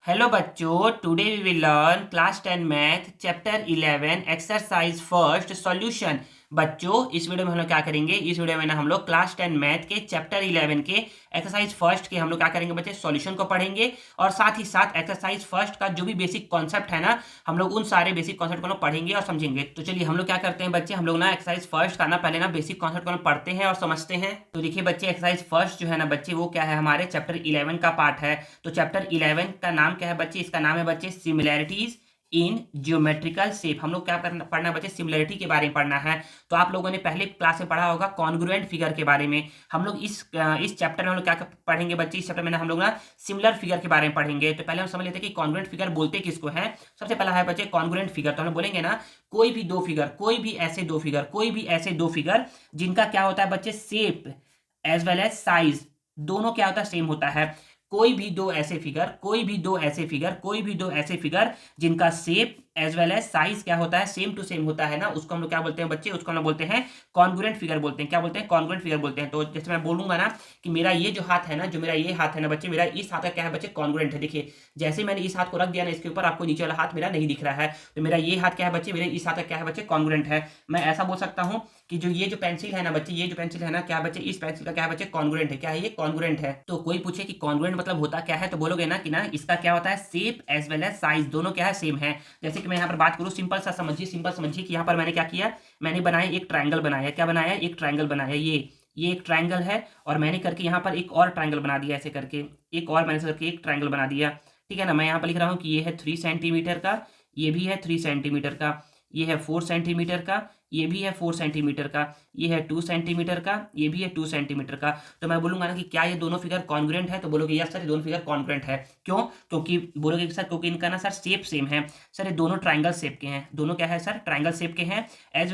Hello बच्चों, today we will learn class 10 math chapter 11 exercise first solution. बच्चों, इस video में हम लोग क्या करेंगे? इस वीडियो में ना हम लोग क्लास 10 मैथ के चैप्टर 11 के एक्सरसाइज फर्स्ट के हम लोग क्या करेंगे बच्चे? सॉल्यूशन को पढ़ेंगे और साथ ही साथ एक्सरसाइज फर्स्ट का जो भी बेसिक कॉन्सेप्ट है ना, हम लोग उन सारे बेसिक कॉन्सेप्ट को पढ़ेंगे और समझेंगे। तो चलिए हम लोग क्या करते हैं बच्चे, हम लोग ना एक्सरसाइज फर्स्ट का ना पहले ना बेसिक कॉन्सेप्ट को पढ़ते हैं और समझते हैं। तो देखिए बच्चे, एक्सरसाइज फर्स्ट जो है ना बच्चे, वो क्या है? हमारे चैप्टर 11 का पार्ट है। तो चैप्टर 11 का नाम क्या है बच्चे? इसका नाम है बच्चे सिमिलैरिटीज इन जियोमेट्रिकल शेप। हम लोग क्या पढ़ना है बच्चे? सिमिलरिटी के बारे में पढ़ना है। तो आप लोगों ने पहले क्लास में पढ़ा होगा कॉन्ग्रुएंट फिगर के बारे में। हम लोग इस चैप्टर में हम लोग क्या पढ़ेंगे बच्चे? इस चैप्टर में ना हम लोग ना सिमिलर फिगर के बारे में पढ़ेंगे। तो पहले हम समझ लेते हैं कि कॉन्ग्रुएंट फिगर बोलते किसको है। सबसे पहला है बच्चे कॉन्ग्रुएंट फिगर। तो हम बोलेंगे ना, कोई भी दो फिगर, कोई भी ऐसे दो फिगर जिनका क्या होता है बच्चे? Shape as well as size दोनों क्या होता है? सेम होता है। कोई भी दो ऐसे फिगर जिनका shape as well as size क्या होता है? सेम टू सेम होता है ना, उसको हम लोग क्या बोलते हैं बच्चे? उसको हम लोग बोलते हैं कॉन्ग्रुएंट फिगर बोलते हैं। क्या बोलते हैं? कॉन्ग्रुएंट फिगर बोलते हैं। तो जैसे मैं बोलूंगा ना कि मेरा ये जो हाथ है ना, जो मेरा ये हाथ है ना बच्चे, मेरा इस हाथ का क्या है बच्चे? कॉन्ग्रुएंट है। देखिए, जैसे मैंने इस हाथ को रख दिया ना इसके ऊपर, आपको नीचे वाला हाथ मेरा नहीं दिख रहा है। तो मेरा ये हाथ क्या है बच्चे? मेरे इस हाथ का क्या है बच्चे? कॉन्ग्रुएंट है। मैं ऐसा बोल सकता हूँ कि जो ये जो पेंसिल है ना बच्चे, ये जो पेंसिल है ना, क्या बच्चे? इस पेंसिल का क्या है बच्चे? कॉन्ग्रुएंट है। क्या है ये? कॉन्ग्रुएंट है। तो कोई पूछे कि कॉन्ग्रुएंट मतलब होता क्या है, तो बोलोगे ना कि ना इसका क्या होता है? Shape as well as size दोनों क्या है? सेम है। जैसे कि मैं यहाँ पर बात करूँ, सिंपल समझिए कि यहाँ पर मैंने क्या किया? मैंने बनाया एक ट्रायंगल बनाया। क्या बनाया? एक ट्रायंगल बनाया। ये एक ट्रायंगल है और मैंने करके यहाँ पर एक और ट्रायंगल बना दिया। ऐसे करके एक और मैंने ऐसे करके एक ट्रायंगल बना दिया। ठीक है ना? मैं यहाँ पर लिख रहा हूँ कि ये है 3 सेंटीमीटर का, ये भी है 3 सेंटीमीटर का, ये है 4 सेंटीमीटर का, ये भी है 4 सेंटीमीटर का, ये है 2 सेंटीमीटर का, ये भी है 2 सेंटीमीटर का। तो मैं बोलूंगा ना कि क्या ये दोनों फिगर कॉन्ग्रुएंट है? तो बोलोगे यस सर, ये दोनों फिगर कॉन्ग्रुएंट है। क्यों? क्योंकि बोलोगे कि सर क्योंकि इनका ना सर शेप सेम है। सर ये दोनों ट्राइंगल शेप के हैं। दोनों क्या है सर? ट्राइंगल शेप के हैं। एज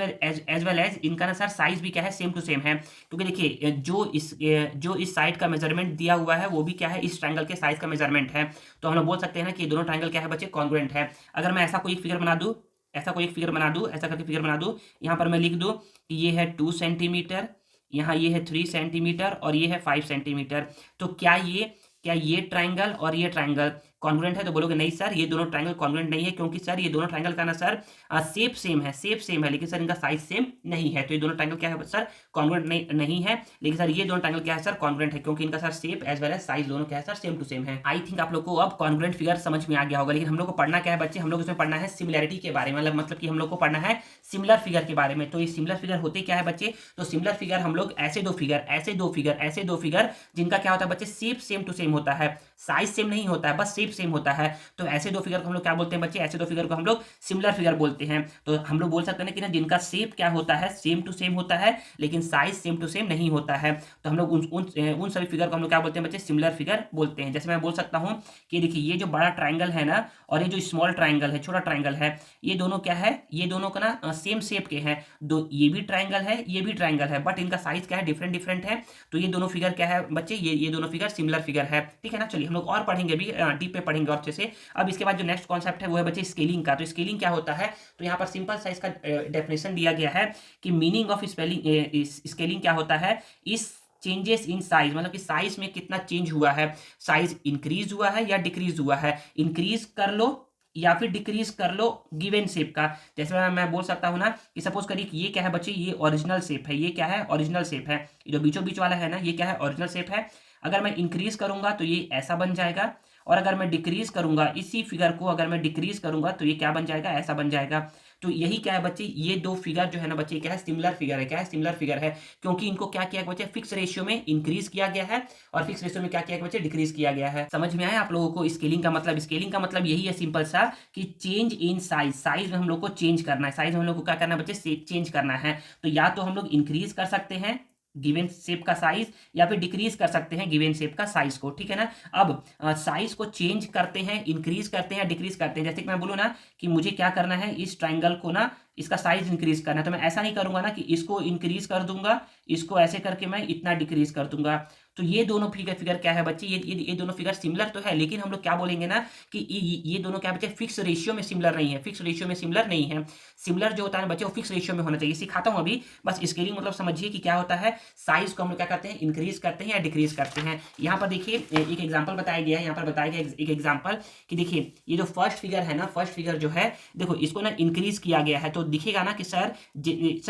वेल एज इनका ना सर साइज भी क्या है? सेम टू सेम है। क्योंकि देखिए, जो इस साइड का मेजरमेंट दिया हुआ है वो भी क्या है? इस ट्राइंगल के साइज का मेजरमेंट है। तो हम लोग बोल सकते हैं ना कि ये दोनों ट्राइंगल क्या है बच्चे? कॉन्ग्रुएंट है। अगर मैं ऐसा कोई एक फिगर बना दूं, ऐसा करके फिगर बना दूं, यहाँ पर मैं लिख दूं कि ये है 2 सेंटीमीटर, यहाँ ये है 3 सेंटीमीटर और ये है 5 सेंटीमीटर। तो क्या ये ट्राइंगल और ये ट्राइंगल कॉन्ग्रुएंट है? तो बोलोगे नहीं सर, ये दोनों ट्राइंगल कॉन्ग्रुएंट नहीं है, क्योंकि सर ये दोनों ट्राइंगल का ना सर शेप सेम है, लेकिन सर इनका साइज सेम नहीं है। तो ये दोनों ट्राइंगल क्या है सर? कॉन्ग्रुएंट नहीं है। लेकिन सर ये दोनों ट्राइंगल क्या है सर? कॉन्ग्रुएंट है, क्योंकि इनका sir shape as well as size दोनों क्या है सर? सेम टू सेम है। आई थिंक आप लोग को अब कॉन्ग्रुएंट फिगर समझ में आ गया होगा। लेकिन हम लोग को पढ़ना क्या है बच्चे? हम लोग इसमें पढ़ना है सिमिलैरिटी के बारे में। मतलब कि हम लोग को पढ़ना है सिमिलर फिगर के बारे में। तो ये सिमिलर फिगर होते क्या है बच्चे? तो सिमिलर फिगर हम लोग ऐसे दो फिगर जिनका क्या होता है बच्चे? शेप सेम टू सेम होता है, साइज सेम नहीं होता है, बस शेप सेम होता है। तो ऐसे दो फिगर को हम लोग क्या बोलते हैं बच्चे? ऐसे दो फिगर को हम लोग सिमिलर फिगर बोलते हैं। तो हम लोग बोल सकते हैं कि ना जिनका शेप क्या होता है? सेम टू सेम होता है, लेकिन साइज सेम टू सेम नहीं होता है। तो हम लोग उन सभी फिगर को हम लोग क्या बोलते हैं बच्चे? सिमिलर फिगर बोलते हैं। जैसे मैं बोल सकता हूँ कि देखिए, ये जो बड़ा ट्राइंगल है ना और ये जो स्मॉल ट्राइंगल है, छोटा ट्राइंगल है, ये दोनों क्या है? ये दोनों का ना सेम शेप के हैं। दो ये भी ट्राइंगल है, ये भी ट्राइंगल है, बट इनका साइज क्या है? डिफरेंट है। तो ये दोनों फिगर क्या है बच्चे? ये दोनों फिगर सिमिलर फिगर है। ठीक है ना? चलिए हम लोग और पढ़ेंगे भी, डीप में पढ़ेंगे और अच्छे से। अब इसके बाद जो नेक्स्ट कॉन्सेप्ट है वो है बच्चे स्केलिंग का। तो स्केलिंग क्या होता है? तो यहाँ पर सिंपल सा इसका डेफिनेशन दिया गया है कि मीनिंग ऑफ स्केलिंग क्या होता है? इस चेंजेस इन साइज, मतलब कि साइज में कितना चेंज हुआ है, साइज इंक्रीज हुआ है या डिक्रीज हुआ है, इंक्रीज कर लो या फिर डिक्रीज कर लो गिवन शेप का। जैसे मैं बोल सकता हूं ना कि सपोज करिए कि ये क्या है बच्चे? ये ओरिजिनल शेप है। ये क्या है? ओरिजिनल शेप है। ये जो बीचों बीच वाला है ना, ये क्या है? ओरिजिनल शेप है। अगर मैं इंक्रीज करूंगा तो ये ऐसा बन जाएगा, और अगर मैं डिक्रीज करूंगा इसी फिगर को, अगर मैं डिक्रीज करूंगा तो ये क्या बन जाएगा? ऐसा बन जाएगा। तो यही क्या है बच्चे? ये दो फिगर जो है ना बच्चे, क्या है? सिमिलर फिगर है। क्या है? सिमिलर फिगर है, क्योंकि इनको क्या किया बच्चे? फिक्स रेशियो में इंक्रीज किया गया है और फिक्स रेशियो में क्या किया बच्चे? डिक्रीज किया गया है। समझ में आया आप लोगों को स्केलिंग का मतलब? स्केलिंग का मतलब यही है सिंपल सा कि चेंज इन साइज। साइज में हम लोग को चेंज करना है, साइज में हम लोग को क्या करना है बच्चे? चेंज करना है। तो या तो हम लोग इंक्रीज कर सकते हैं गिवन शेप का साइज, या फिर डिक्रीज कर सकते हैं गिवन शेप का साइज को। ठीक है ना? अब साइज को चेंज करते हैं, इंक्रीज करते हैं, डिक्रीज करते हैं। जैसे कि मैं बोलूँ ना कि मुझे क्या करना है, इस ट्राइंगल को ना इसका साइज इंक्रीज करना है, तो मैं ऐसा नहीं करूंगा ना कि इसको इंक्रीज कर दूंगा, इसको ऐसे करके मैं इतना डिक्रीज कर दूंगा। तो ये दोनों फिगर क्या है बच्चे, ये दोनों फिगर सिमिलर तो है, लेकिन हम लोग क्या बोलेंगे ना कि ये दोनों क्या बच्चे फिक्स रेशियो में सिमिलर नहीं है, फिक्स रेशियो में सिमिलर नहीं है। सिमिलर जो होता है बच्चे वो फिक्स रेशियो में होना चाहिए। सिखाता हूं अभी, बस स्केलिंग मतलब समझिए कि क्या होता है। साइज को हम लोग क्या करते हैं, इंक्रीज करते हैं या डिक्रीज करते हैं। यहाँ पर देखिए एक एग्जाम्पल बताया गया है, यहाँ पर बताया गया एक एग्जाम्पल कि देखिए ये जो फर्स्ट फिगर है ना, फर्स्ट फिगर जो है देखो इसको ना इंक्रीज किया गया है, तो दिखेगा ना कि सर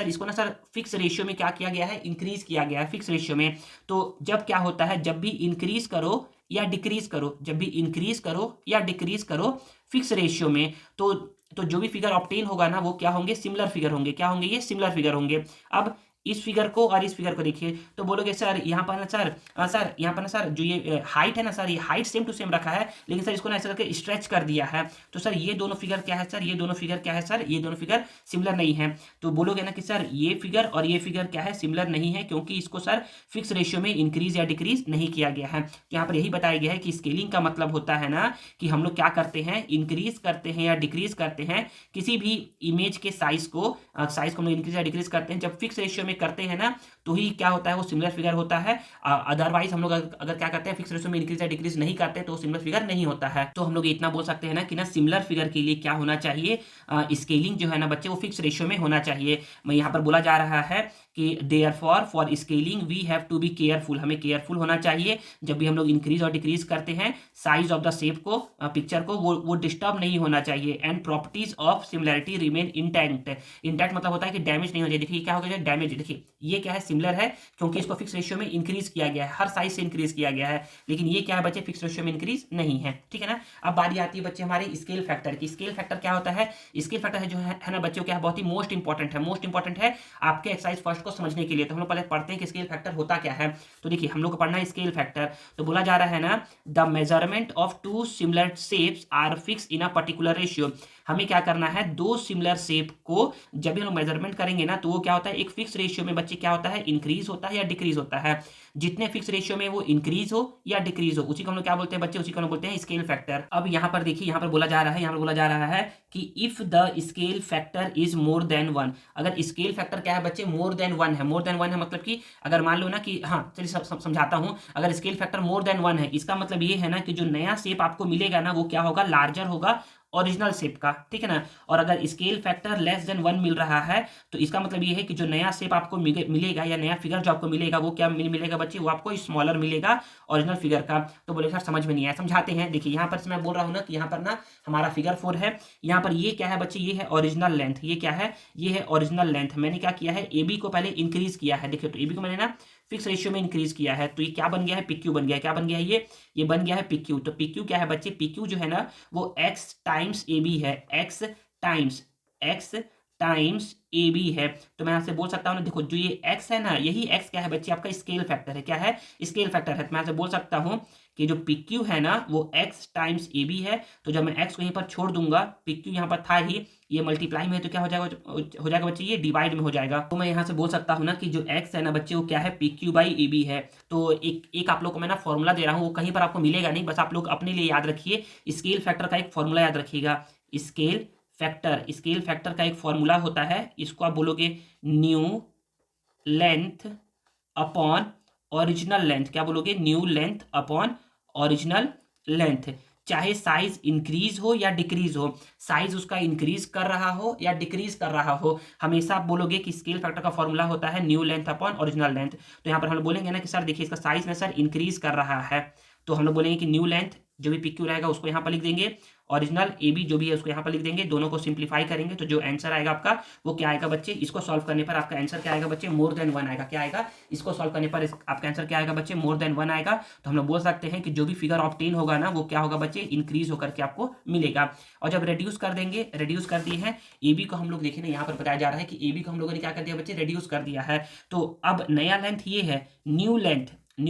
इसको ना सर फिक्स रेशियो में क्या किया गया है, इंक्रीज किया गया है फिक्स रेशियो में। तो जब क्या होता है, जब भी इंक्रीज करो या डिक्रीज करो, जब भी इंक्रीज करो या डिक्रीज करो फिक्स रेशियो में, तो जो भी फिगर ऑब्टेन होगा ना वो क्या होंगे, सिमिलर फिगर होंगे। क्या होंगे, ये सिमिलर फिगर होंगे। अब इस फिगर को और इस फिगर को देखिए तो बोलोगे सर यहाँ पर ना सर यहाँ पर ना सर जो ये हाइट है ना सर, ये हाइट सेम टू सेम रखा है, लेकिन सर इसको ना ऐसा करके स्ट्रेच कर दिया है। तो सर ये दोनों फिगर क्या है सर, ये दोनों फिगर क्या है सर, ये दोनों फिगर सिमिलर नहीं है। तो बोलोगे ना कि सर ये फिगर और ये फिगर क्या है, सिमिलर नहीं है, क्योंकि इसको सर फिक्स रेशियो में इंक्रीज या डिक्रीज नहीं किया गया है। तो यहाँ पर यही बताया गया है कि स्केलिंग का मतलब होता है ना कि हम लोग क्या करते हैं, इंक्रीज करते हैं या डिक्रीज करते हैं किसी भी इमेज के साइज को हम लोग इंक्रीज या डिक्रीज करते हैं। जब फिक्स रेशियो में करते हैं ना तो ही क्या होता है, वो सिमिलर फिगर होता है। अदरवाइज हम लोग अगर क्या करते हैं, फिक्स रेशियो में इंक्रीज या डिक्रीज नहीं करते तो सिमिलर फिगर नहीं होता है। तो हम लोग इतना बोल सकते हैं ना कि ना सिमिलर फिगर के लिए क्या होना चाहिए, स्केलिंग जो है ना बच्चे वो फिक्स रेशियो में होना चाहिए। मैं यहाँ पर बोला जा रहा है कि therefore for scaling we have to be careful, हमें केयरफुल होना चाहिए जब भी हम लोग इंक्रीज और डिक्रीज करते हैं साइज ऑफ द शेप को, पिक्चर को, वो डिस्टर्ब नहीं होना चाहिए। And properties of similarity remain intact. Intact मतलब होता है कि डैमेज नहीं हो जाए। देखिए क्या होगा, डैमेज, देखिए ये क्या है, सिमिलर है क्योंकि इसको फिक्स रेशियो में इंक्रीज किया गया है, हर साइज से इंक्रीज किया गया है, लेकिन ये क्या है बच्चे, फिक्स रेशियो में इंक्रीज नहीं है। ठीक है ना। अब बारी आती है बच्चे हमारे स्केल फैक्टर की। स्केल फैक्टर क्या होता है, स्केल फैक्टर है जो है ना बच्चों, क्या है, बहुत ही मोस्ट इंपॉर्टेंट है, मोस्ट इंपॉर्टेंट है आपके एक्सरसाइज फर्स्ट को समझने के लिए। तो हम लोग पहले पढ़ते हैं कि स्केल फैक्टर होता क्या है। तो देखिए हम लोग को पढ़ना है स्केल फैक्टर। तो बोला जा रहा है ना, the measurement of two similar shapes are fix in a particular ratio. हमें क्या करना है, दो सिमिलर शेप को जब भी हम मेजरमेंट करेंगे ना तो वो क्या होता है, एक फिक्स रेशियो में बच्चे क्या होता है, इंक्रीज होता है या डिक्रीज होता है। जितने फिक्स रेशियो में वो इंक्रीज हो या डिक्रीज हो उसी को हम लोग क्या बोलते हैं बच्चे, उसी को हम बोलते हैं स्केल फैक्टर। अब यहाँ पर देखिए, यहाँ पर बोला जा रहा है, यहाँ पर बोला जा रहा है कि if the scale factor is more than one. अगर स्केल फैक्टर क्या है बच्चे, मोर देन वन है। मोर देन वन है मतलब कि अगर मान लो ना कि, हाँ चलिए समझाता हूँ। अगर scale factor more than one है, इसका मतलब ये है ना कि जो नया शेप आपको मिलेगा ना वो क्या होगा, लार्जर होगा ओरिजिनल शेप का। ठीक है ना। और अगर scale factor less than one मिल रहा है तो इसका मतलब ये है कि जो नया शेप आपको मिलेगा या नया फिगर जो आपको मिलेगा वो क्या मिलेगा बच्चे, वो आपको स्मॉलर मिलेगा ओरिजिनल फिगर का। तो बोले सर समझ में नहीं आया, समझाते हैं। देखिए यहाँ पर मैं बोल रहा हूँ ना कि यहाँ पर ना हमारा फिगर 4 है, यहाँ पर ये क्या है बच्चे, ये है ओरिजिनल लेंथ। ये क्या है, ये है ओरिजिनल लेंथ। मैंने क्या किया है, ए बी को पहले इंक्रीज किया है। देखिए तो ए बी को मैंने ना फिक्स रेशियो में इंक्रीज किया है, तो ये क्या बन गया है, पिक्यू बन गया है। क्या बन गया है, ये बन गया है पिक्यू। तो पिक्यू क्या है बच्चे, पिक्यू जो है ना वो एक्स टाइम्स ए बी है, एक्स टाइम्स ए बी है। तो मैं यहाँ से बोल सकता हूँ ना, देखो जो ये x है ना, यही x क्या है बच्चे, आपका स्केल फैक्टर है। क्या है, स्केल फैक्टर है। तो मैं यहाँ से बोल सकता हूँ कि जो PQ है ना वो x टाइम्स ए बी है। तो जब मैं x को यहीं पर छोड़ दूंगा, PQ यहाँ पर था ही, ये मल्टीप्लाई में है तो क्या हो जाएगा बच्चे, ये डिवाइड में हो जाएगा। तो मैं यहाँ से बोल सकता हूँ ना कि जो x है ना बच्चे वो क्या है, PQ बाई ए बी है। तो एक आप लोग को मैं ना फॉर्मूला दे रहा हूँ, वो कहीं पर आपको मिलेगा नहीं, बस आप लोग अपने लिए याद रखिए। स्केल फैक्टर का एक फॉर्मूला याद रखिएगा। स्केल फैक्टर का एक फॉर्मूला होता है, इसको आप बोलोगे new length upon original length. क्या बोलोगे, new length upon original length. चाहे साइज इंक्रीज हो या डिक्रीज हो, साइज उसका इंक्रीज कर रहा हो या डिक्रीज कर रहा हो, हमेशा आप बोलोगे कि स्केल फैक्टर का फॉर्मूला होता है new length upon original length. तो यहाँ पर हम लोग बोलेंगे ना कि सर देखिए इसका साइज ना सर इंक्रीज कर रहा है, तो हम लोग बोलेंगे कि न्यू लेंथ जो भी PQ रहेगा उसको यहाँ पर लिख देंगे, ओरिजिनल AB जो भी है उसको यहाँ पर लिख देंगे, दोनों को सिंप्लीफाई करेंगे तो जो आंसर आएगा आपका वो क्या आएगा बच्चे, इसको सॉल्व करने पर आपका आंसर क्या आएगा बच्चे, मोर देन वन आएगा। क्या आएगा, इसको सॉल्व करने पर आपका आंसर क्या आएगा बच्चे, मोर देन वन आएगा। तो हम लोग बोल सकते हैं कि जो भी फिगर ऑब्टेन होगा ना वो क्या होगा बच्चे, इंक्रीज होकर के आपको मिलेगा। और जब रेड्यूस कर देंगे, रेड्यूस कर दिए हैं AB को हम लोग देखें ना, यहाँ पर बताया जा रहा है कि AB को हम लोगों ने क्या कर दिया बच्चे, रेड्यूस कर दिया है। तो अब नया लेंथ ये है, न्यू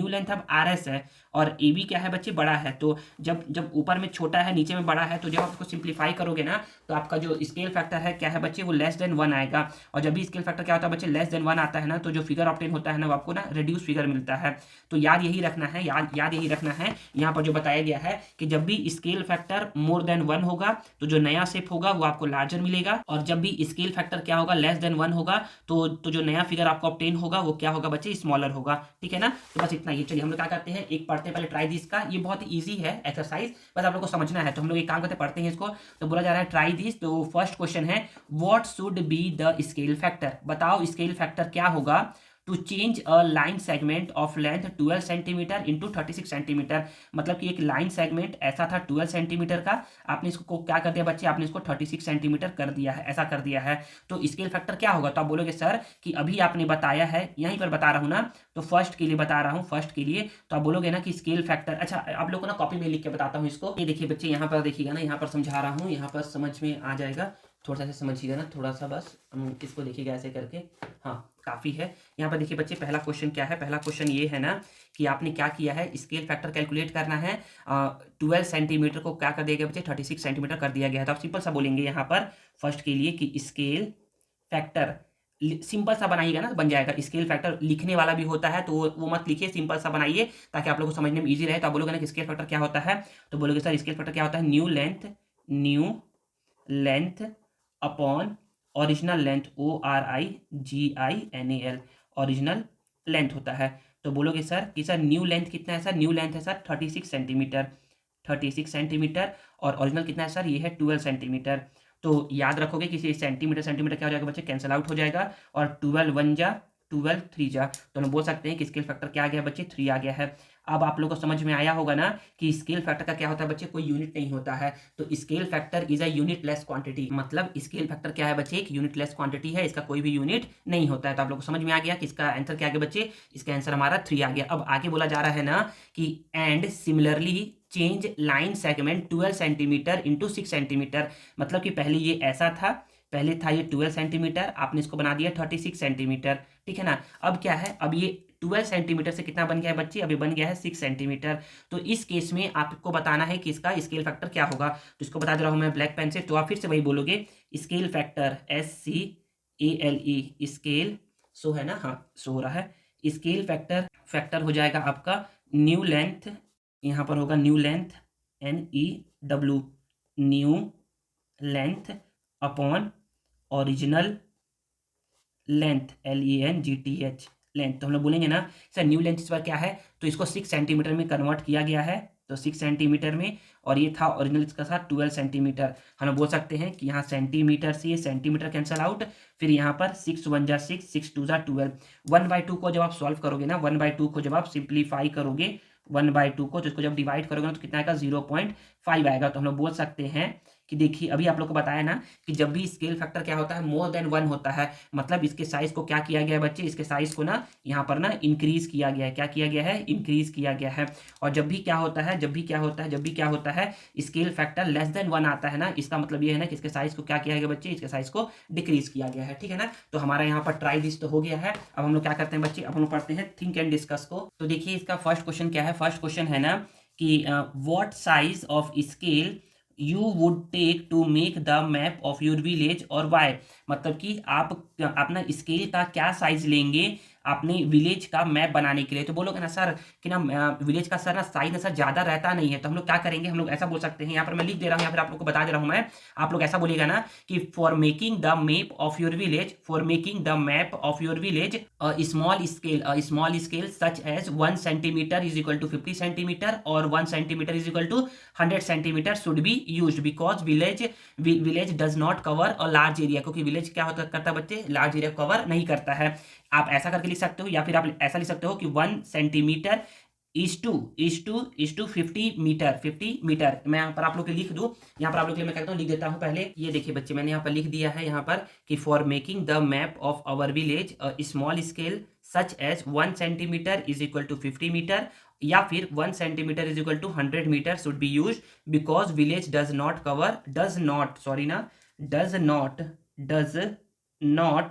लेंथ अब RS है और AB क्या है बच्चे, बड़ा है। तो जब ऊपर में छोटा है नीचे में बड़ा है, तो जब आप इसको सिंप्लीफाई करोगे ना तो आपका जो स्केल फैक्टर है क्या है बच्चे, वो लेस देन वन आएगा। और जब भी स्केल फैक्टर क्या होता है बच्चे, लेस देन वन आता है ना, तो जो फिगर ऑब्टेन होता है ना वो आपको ना रिड्यूस फिगर मिलता है। तो याद यही रखना है, याद यही रखना है। यहाँ पर जो बताया गया है कि जब भी scale factor more than one होगा तो जो नया शेप होगा वो आपको लार्जर मिलेगा, और जब भी स्केल फैक्टर क्या होगा, लेस देन वन होगा तो जो नया फिगर आपको ऑब्टेन होगा वो क्या होगा बच्चे, स्मॉलर होगा। ठीक है ना। तो बस बस इतना ही। चलिए हम लोग क्या करते हैं, एक पढ़ते हैं पहले ट्राई दिस का। ये बहुत ही ईजी है एक्सरसाइज, बस आप लोग को समझना है। तो हम लोग एक काम करते पढ़ते हैं इसको। तो बोला जा रहा है ट्राई दिस। तो फर्स्ट क्वेश्चन है what should be the scale factor. बताओ स्केल फैक्टर क्या होगा to change a line segment of length 12 centimetre into 36 centimetre. मतलब कि एक लाइन सेगमेंट ऐसा था 12 सेंटीमीटर का, आपने इसको क्या कर दिया बच्चे, आपने इसको 36 सेंटीमीटर कर दिया है, ऐसा कर दिया है। तो स्केल फैक्टर क्या होगा। तो आप बोलोगे सर कि अभी आपने बताया है, यहीं पर बता रहा हूँ ना, तो फर्स्ट के लिए बता रहा हूँ, फर्स्ट के लिए। तो आप बोलोगे ना कि स्केल फैक्टर, अच्छा आप लोग को ना कॉपी में लिख के बताता हूँ इसको। ये देखिए बच्चे, यहाँ पर देखिएगा ना, यहाँ पर समझा रहा हूँ, यहाँ पर समझ में आ जाएगा, थोड़ा सा समझिएगा ना, थोड़ा सा बस इसको देखिएगा ऐसे करके। हाँ काफ़ी है। यहाँ पर देखिए बच्चे, पहला क्वेश्चन क्या है, पहला क्वेश्चन ये है ना कि आपने क्या किया है, स्केल फैक्टर कैलकुलेट करना है। 12 सेंटीमीटर को क्या कर दिया गया बच्चे, 36 सेंटीमीटर कर दिया गया है। तो आप सिंपल सा बोलेंगे यहाँ पर फर्स्ट के लिए कि स्केल फैक्टर, सिंपल सा बनाइएगा ना, बन जाएगा। स्केल फैक्टर लिखने वाला भी होता है, तो वो मत लिखिए, सिंपल सा बनाइए ताकि आप लोगों को समझने में ईजी रहे। तो आप बोलोगे ना कि स्केल फैक्टर क्या होता है, तो बोलोगे सर स्केल फैक्टर क्या होता है, new length upon original length, ORIGINAL, original length होता है। तो बोलोगे सर कि सर न्यू लेंथ कितना है, सर न्यू लेंथ है सर 36 सेंटीमीटर, 36 सेंटीमीटर, और ओरिजिनल कितना है सर, ये है 12 सेंटीमीटर। तो याद रखोगे कि सेंटीमीटर सेंटीमीटर क्या हो जाएगा बच्चे, कैंसिल आउट हो जाएगा, और 12 1 जा 12 3 जा, तो हम बोल सकते हैं कि स्केल फैक्टर क्या आ गया बच्चे, 3 आ गया है। अब आप लोगों को समझ में आया होगा ना कि स्केल फैक्टर का क्या होता है बच्चे, कोई यूनिट नहीं होता है। तो scale factor is a unitless quantity, मतलब स्केल फैक्टर क्या है बच्चे, एक यूनिटलेस क्वांटिटी है, इसका कोई भी यूनिट नहीं होता है। तो आप लोगों को समझ में आ गया कि इसका आंसर क्या आ गया बच्चे, इसका आंसर हमारा 3 आ गया। अब आगे बोला जा रहा है ना कि and similarly change line segment 12 centimetre into 6 centimetre. मतलब कि पहले ये ऐसा था, पहले था ये 12 सेंटीमीटर, आपने इसको बना दिया 36 सेंटीमीटर, ठीक है ना। अब क्या है, अब ये 12 सेंटीमीटर से कितना बन गया है बच्चे, अभी बन गया है 6 सेंटीमीटर। तो इस केस में आपको बताना है कि इसका स्केल फैक्टर क्या होगा। तो इसको बता दे रहा हूँ मैं ब्लैक पेन से। तो आप फिर से वही बोलोगे, scale factor SCALE, scale show है ना, हाँ शो हो रहा है। स्केल फैक्टर हो जाएगा आपका न्यू लेंथ, यहाँ पर होगा new length NEW, new length upon original length LENGTH, length. तो हम लोग बोलेंगे ना सर न्यू लेंथ इस बार क्या है, तो इसको 6 सेंटीमीटर में कन्वर्ट किया गया है, तो 6 सेंटीमीटर में, और ये था ओरिजिनल इसका साथ 12 सेंटीमीटर। हम बोल सकते हैं कि यहाँ सेंटीमीटर से ये सेंटीमीटर कैंसल आउट, फिर यहाँ पर 6 1 जा 6, 6 2 जा 12। 1/2 को जब आप सॉल्व करोगे ना, 1/2 को जब आप सिंप्लीफाई करोगे, 1/2 को, तो इसको जब डिवाइड करोगे ना तो कितना आएगा, 0.5 आएगा। तो हम लोग बोल सकते हैं कि देखिए अभी आप लोग को बताया ना कि जब भी स्केल फैक्टर क्या होता है, मोर देन 1 होता है, मतलब इसके साइज को क्या किया गया है बच्चे, इसके साइज को ना यहाँ पर ना इंक्रीज किया गया है। क्या किया गया है, इंक्रीज किया गया है। और जब भी क्या होता है, स्केल फैक्टर लेस देन 1 आता है ना, इसका मतलब ये है ना कि इसके साइज को क्या किया गया बच्चे, इसके साइज को डिक्रीज किया गया है, ठीक है ना। तो हमारा यहाँ पर ट्राई दिस तो हो गया है। अब हम लोग क्या करते हैं बच्चे, अब हम लोग पढ़ते हैं थिंक एंड डिस्कस को। तो देखिए इसका फर्स्ट क्वेश्चन क्या है, फर्स्ट क्वेश्चन है ना कि what size of scale you would take to make the map of your village और वाई। मतलब कि आप अपना स्केल का क्या साइज लेंगे अपने विलेज का मैप बनाने के लिए। तो बोलोगे ना सर कि ना विलेज का सर ना साइज ना सर ज़्यादा रहता नहीं है, तो हम लोग क्या करेंगे, हम लोग ऐसा बोल सकते हैं, यहाँ पर मैं लिख दे रहा हूँ या फिर आप लोग को बता दे रहा हूँ मैं। आप लोग ऐसा बोलिएगा ना कि for making the map of your village, for making the map of your village small scale such as 1 centimetre is equal to 50 centimetre और 1 centimetre is equal to 100 centimetre should be used because village does not cover a large area. क्योंकि village क्या होता करता है बच्चे, large area cover नहीं करता है। आप ऐसा करके लिख सकते हो, या फिर आप ऐसा लिख सकते हो कि 1 सेंटीमीटर इज टू 50 मीटर। मैं यहाँ पर आप लोग के लिख दूँ, यहाँ पर आप लोग के लिए मैं कहता हूँ लिख देता हूँ पहले। ये देखिए बच्चे मैंने यहाँ पर लिख दिया है यहाँ पर कि for making the map of our village small scale such as 1 centimetre is equal to 50 metre, या फिर 1 centimetre is equal to 100 metre should be use because village does not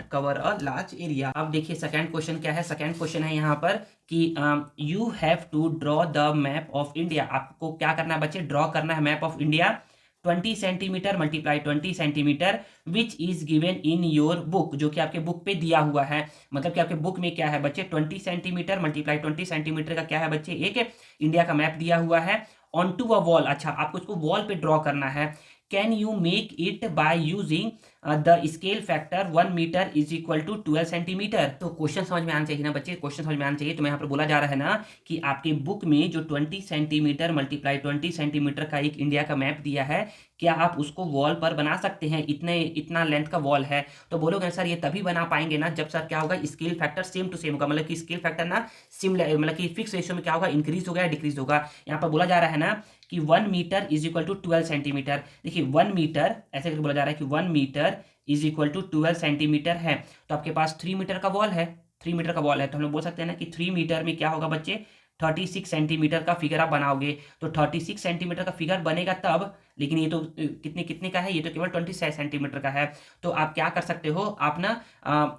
cover a large area. अब देखिए second question क्या है, second question है यहाँ पर कि you have to draw the map of India. आपको क्या करना है बच्चे, ड्रॉ करना है map of India 20 centimetre multiply 20 centimetre which is given in your book, जो कि आपके बुक पे दिया हुआ है। मतलब कि आपके बुक में क्या है बच्चे, 20 सेंटीमीटर मल्टीप्लाई 20 सेंटीमीटर का क्या है बच्चे, एक इंडिया का मैप दिया हुआ है ऑन टू अ वॉल। अच्छा आपको इसको वॉल पे ड्रॉ करना है। Can you make it by using the scale factor 1 metre is equal to 12 centimetre. तो क्वेश्चन समझ में आना चाहिए ना बच्चे, क्वेश्चन समझ में आना चाहिए। तो मैं यहाँ पर बोला जा रहा है ना कि आपके बुक में जो 20 सेंटीमीटर मल्टीप्लाई 20 सेंटीमीटर का एक इंडिया का मैप दिया है, क्या आप उसको वॉल पर बना सकते हैं? इतना लेंथ का वॉल है। तो बोलोगे सर ये तभी बना पाएंगे ना जब सर क्या होगा, scale factor same to same होगा, मतलब कि स्केल फैक्टर ना सिमिलर, मतलब कि फिक्स रेशियो में क्या होगा, इंक्रीज होगा या डिक्रीज होगा। यहाँ पर बोला जा रहा है ना कि 1 metre is equal to 12 centimetre. देखिए 1 मीटर ऐसे करके बोला जा रहा है कि 1 metre is equal to 12 centimetre है। तो आपके पास 3 मीटर का वॉल है, 3 मीटर का वॉल है, तो हम लोग बोल सकते हैं ना कि 3 मीटर में क्या होगा बच्चे, 36 सेंटीमीटर का फिगर आप बनाओगे। तो 36 सेंटीमीटर का फिगर बनेगा तब, लेकिन ये तो कितने कितने का है, ये तो केवल 26 सेंटीमीटर का है। तो आप क्या कर सकते हो, आप ना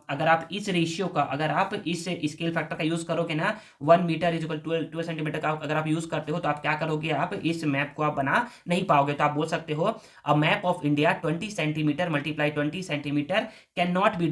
अगर आप इस रेशियो का, अगर आप इस स्केल फैक्टर का यूज करोगे ना, 1 मीटर इज इक्वल 12 सेंटीमीटर का अगर आप यूज करते हो, तो आप क्या करोगे, आप इस मैप को आप बना नहीं पाओगे। तो आप बोल सकते हो a map of India 20 centimetre multiply 20 centimetre can not be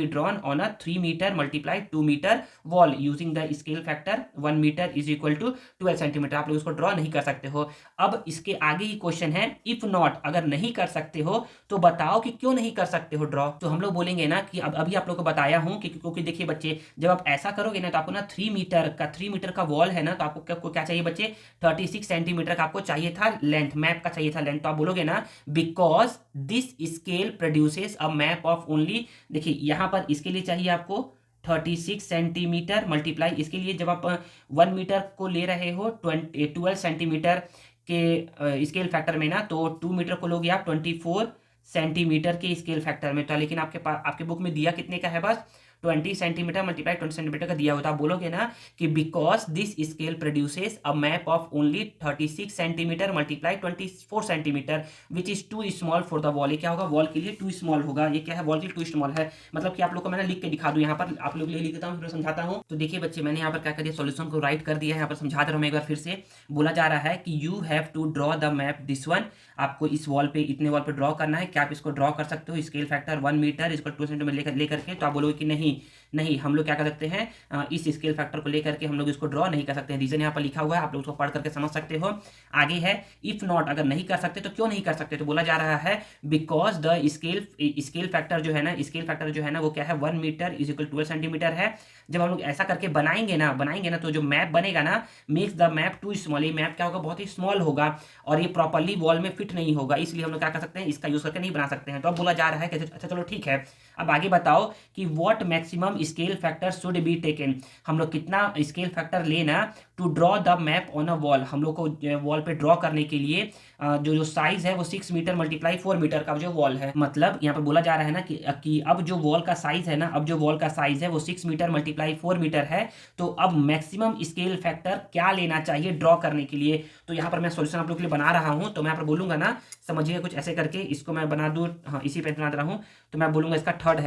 drawn on a 3 metre multiply 2 metre wall using the scale factor 1 metre is equal to 12 centimetre. आप लोग इसको ड्रॉ नहीं कर सकते हो। अब इसके आगे ही क्वेश्चन है, इफ नॉट, अगर नहीं कर सकते हो तो बताओ कि क्यों नहीं कर सकते हो ड्रॉ। तो हम लोग बोलेंगे ना कि अब अभी आप लोग को बताया हूं कि क्योंकि देखिए बच्चे, जब आप ऐसा करोगे ना तो आपको ना 3 मीटर का वॉल है ना, तो आपको क्या चाहिए बच्चे, 36 सेंटीमीटर का आपको चाहिए था लेंथ, मैप का चाहिए था लेंथ। तो आप बोलोगे ना because this scale produces a map of only, देखिए यहां पर इसके लिए चाहिए आपको 36 सेंटीमीटर मल्टीप्लाई, इसके लिए जब आप 1 मीटर को ले रहे हो 12 सेंटीमीटर के स्केल फैक्टर में ना, तो 2 मीटर को लोगे आप 24 सेंटीमीटर के स्केल फैक्टर में। तो लेकिन आपके पास, आपके बुक में दिया कितने का है, बस 20 सेंटीमीटर मल्टीप्लाई 20 सेंटीमीटर का दिया होता। आप बोलोगे ना कि because this scale produces a map of only 36 centimetre multiply 24 centimetre which is too small for the wall. ये क्या होगा, वॉल के लिए टू स्मॉल होगा। ये क्या है, वॉल के लिए टू स्मॉल है। मतलब कि आप लोग को मैंने लिख के दिखा दूं, यहाँ पर आप लोग लिख देता हूँ, फिर समझाता हूँ। तो देखिए बच्चे, मैंने यहाँ पर क्या कर दिया, सोल्यूशन को राइट कर दिया है। यहाँ पर समझा दे रहा हूँ मैं एक बार फिर से। बोला जा रहा है कि you have to draw the map this one, आपको इस वॉल पे, इतने वॉल पे ड्रॉ करना है। क्या आप इसको ड्रॉ कर सकते हो, स्केल फैक्टर 1 मीटर इसको 2 सेंटीमीटर लेकर के? तो आप बोलोगे कि नहीं नहीं, हम लोग क्या कर सकते हैं, इस स्केल फैक्टर को लेकर के हम लोग इसको ड्रॉ नहीं कर सकते हैं। रीजन यहाँ पर लिखा हुआ है, आप लोग उसको पढ़ करके समझ सकते हो। आगे है इफ नॉट, अगर नहीं कर सकते तो क्यों नहीं कर सकते? तो बोला जा रहा है बिकॉज द स्केल फैक्टर जो है ना, स्केल फैक्टर जो है ना वो क्या है, 1 मीटर इज इक्वल 12 सेंटीमीटर है। जब हम लोग ऐसा करके बनाएंगे ना तो जो मैप बनेगा ना, makes the map too small, ये मैप क्या होगा, बहुत ही स्मॉल होगा और ये प्रॉपर्ली वॉल में फिट नहीं होगा। इसलिए हम लोग क्या कर सकते हैं, इसका यूज करके नहीं बना सकते हैं। तो अब बोला जा रहा है कि अच्छा चलो ठीक है, अब आगे बताओ कि what maximum scale factor should be taken, हम लोग कितना स्केल फैक्टर लेना to draw the map on a wall, हम लोग को वॉल पे ड्रॉ करने के लिए जो साइज है वो 6 मीटर मल्टीप्लाई 4 मीटर का जो वॉल है। मतलब यहाँ पर बोला जा रहा है ना कि अब जो वॉल का साइज है ना, अब जो वॉल का साइज है वो 6 मीटर मल्टीप्लाई 4 मीटर है। तो अब मैक्सिमम स्केल फैक्टर क्या लेना चाहिए ड्रॉ करने के लिए? तो यहाँ पर मैं सोल्यूशन आप लोग के लिए बना रहा हूँ। तो मैं यहाँ पर बोलूंगा ना, समझिए कुछ ऐसे करके, इसको मैं बना दूँ, हाँ इसी पे बना रहा हूँ। तो मैं बोलूंगा इसका थर्ड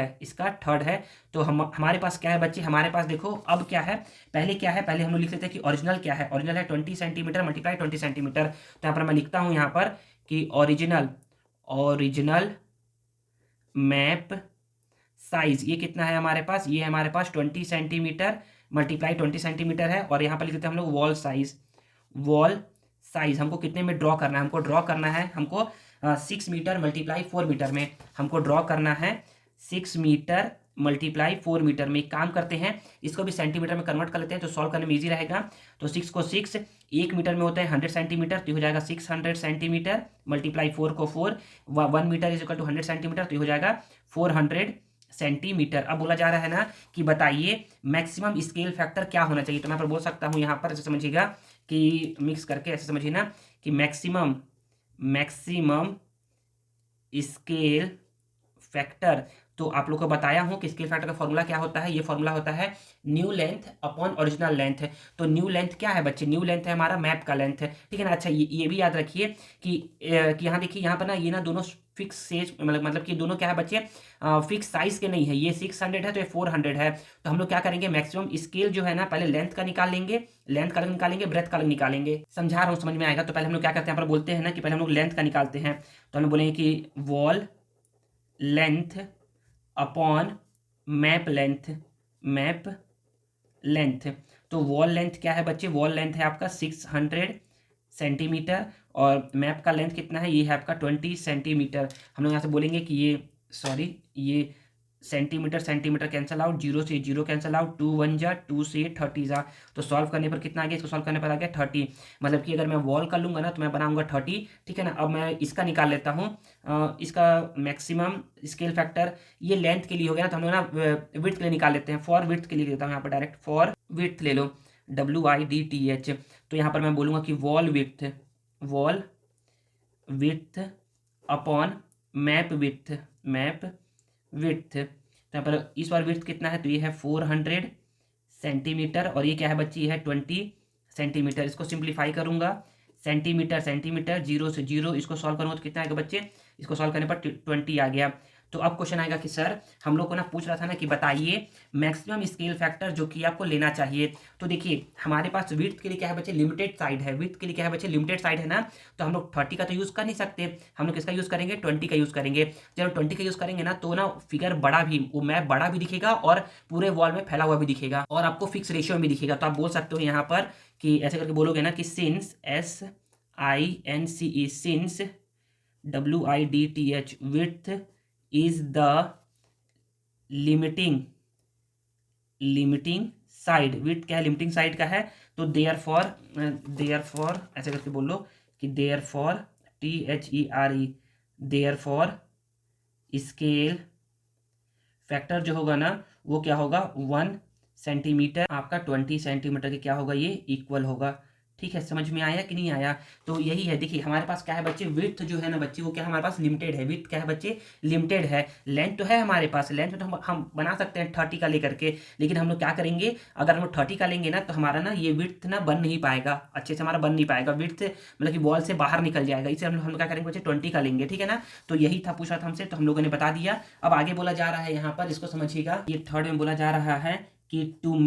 है। तो हमारे पास क्या है बच्चे, हमारे पास देखो अब क्या है, पहले क्या है, पहले हम लोग लिख लेते हैं कि ओरिजिनल क्या है। ओरिजिनल है 20 सेंटीमीटर मल्टीप्लाई 20 सेंटीमीटर। तो यहाँ पर मैं लिखता हूँ यहाँ पर कि ओरिजिनल मैप साइज ये कितना है हमारे पास, ये हमारे पास 20 सेंटीमीटर मल्टीप्लाई 20 सेंटीमीटर है। और यहाँ पर लिख देते हैं हम लोग वॉल साइज हमको कितने में ड्रॉ करना है, हमको ड्रॉ करना है, हमको 6 मीटर मल्टीप्लाई 4 मीटर में हमको ड्रॉ करना है, 6 मीटर मल्टीप्लाई 4 मीटर में। एक काम करते हैं, इसको भी सेंटीमीटर में कन्वर्ट कर लेते हैं तो सॉल्व करने में ईजी रहेगा। तो 6 को 6 1 मीटर में होता है 100 सेंटीमीटर, तो हो जाएगा 600 सेंटीमीटर मल्टीप्लाई 4 को 4, 1 metre is equal to 100 centimetre, तो हो जाएगा 400 सेंटीमीटर। अब बोला जा रहा है ना कि बताइए मैक्सिमम स्केल फैक्टर क्या होना चाहिए। तो मैं पर बोल सकता हूँ यहाँ पर, ऐसे समझिएगा कि मिक्स करके ऐसे समझिए ना कि मैक्सिमम स्केल फैक्टर। तो आप लोग को बताया हूं कि स्केल फैक्टर का फॉर्मूला क्या होता है, ये फॉर्मूला होता है new length upon original length. तो न्यू लेंथ क्या है बच्चे, न्यू लेंथ है हमारा मैप का लेंथ, ठीक है ना। अच्छा ये भी याद रखिए कि यहाँ देखिए, यहाँ पर ना ये ना दोनों फिक्स सेज, मतलब कि दोनों क्या है बच्चे, फिक्स साइज के नहीं है। ये 600 है तो ये 400 है। तो हम लोग क्या करेंगे, मैक्सिमम स्केल जो है ना, पहले लेंथ का निकाल लेंगे, लेंथ का अलग निकालेंगे, ब्रेथ का अलग निकालेंगे। समझा रहा हूँ, समझ में आएगा। तो पहले हम लोग क्या करते हैं, यहाँ पर बोलते हैं ना कि पहले हम लोग लेंथ का निकालते हैं। तो हम लोग बोलेंगे कि wall length upon map length. तो वॉल लेंथ क्या है बच्चे, वॉल लेंथ है आपका 600 सेंटीमीटर और मैप का लेंथ कितना है, ये है आपका 20 सेंटीमीटर। हम लोग यहाँ से बोलेंगे कि ये सॉरी, ये सेंटीमीटर सेंटीमीटर कैंसिल आउट, 0 से 0 कैंसिल आउट, 2 1 जा, 2 से 30 जा, तो सॉल्व करने पर कितना आ गया, इसको सॉल्व करने पर आ गया 30। मतलब कि अगर मैं वॉल कर लूँगा ना तो मैं बनाऊंगा 30, ठीक है ना। अब मैं इसका निकाल लेता हूँ, इसका मैक्सिमम स्केल फैक्टर, ये लेंथ के लिए हो गया ना, तो हम लोग ना विड्थ के लिए निकाल लेते हैं। फॉर विड्थ के लिए देता हूँ यहाँ पर डायरेक्ट, फॉर विड्थ ले लो, WIDTH। तो यहाँ पर मैं बोलूँगा कि wall width upon map width, map width. तो यहाँ पर इस बार विड्थ कितना है, तो ये है 400 सेंटीमीटर, और ये क्या है बच्ची, ये है 20 सेंटीमीटर। इसको सिंप्लीफाई करूंगा, सेंटीमीटर सेंटीमीटर, 0 से 0, इसको सॉल्व करूंगा तो कितना आएगा बच्चे, इसको सॉल्व करने पर 20 आ गया। तो अब क्वेश्चन आएगा कि सर हम लोग को ना पूछ रहा था ना कि बताइए मैक्सिमम स्केल फैक्टर जो कि आपको लेना चाहिए। तो देखिए हमारे पास विड्थ के लिए क्या है बच्चे, लिमिटेड साइड है, विड्थ के लिए क्या है बच्चे, लिमिटेड साइड है ना, तो हम लोग 30 का तो यूज़ कर नहीं सकते, हम लोग किसका यूज़ करेंगे, 20 का यूज़ करेंगे। जब 20 का यूज़ करेंगे ना तो ना फिगर बड़ा भी, वो मैप बड़ा भी दिखेगा और पूरे वॉल में फैला हुआ भी दिखेगा, और आपको फिक्स रेशियो में भी दिखेगा। तो आप बोल सकते हो यहाँ पर कि ऐसे करके बोलोगे ना कि since, SINCE, since WIDTH, width is the limiting side, width क्या है, लिमिटिंग साइड का है, तो देयर फॉर ऐसे करके बोल लो कि there for THERE, therefore scale factor जो होगा ना वो क्या होगा, 1 सेंटीमीटर आपका 20 सेंटीमीटर के क्या होगा, ये इक्वल होगा। ठीक है, समझ में आया कि नहीं आया। तो यही है, देखिए हमारे पास क्या है बच्चे, विड्थ जो है ना बच्चे वो क्या है हमारे पास, लिमिटेड है। विड्थ क्या है बच्चे, लिमिटेड है। लेंथ तो है हमारे पास, लेंथ तो हम बना सकते हैं 30 का लेकर के, लेकिन हम लोग क्या करेंगे, अगर हम लोग 30 का लेंगे ना तो हमारा ना ये विड्थ ना बन नहीं पाएगा, अच्छे से हमारा बन नहीं पाएगा, विड्थ मतलब कि वॉल से बाहर निकल जाएगा। इससे हम लोग क्या करेंगे बच्चे, 20 का लेंगे, ठीक है ना। तो यही था, पूछा था हमसे, तो हम लोगों ने बता दिया। अब आगे बोला जा रहा है यहाँ पर, इसको समझिएगा, ये थर्ड में बोला जा रहा है कि to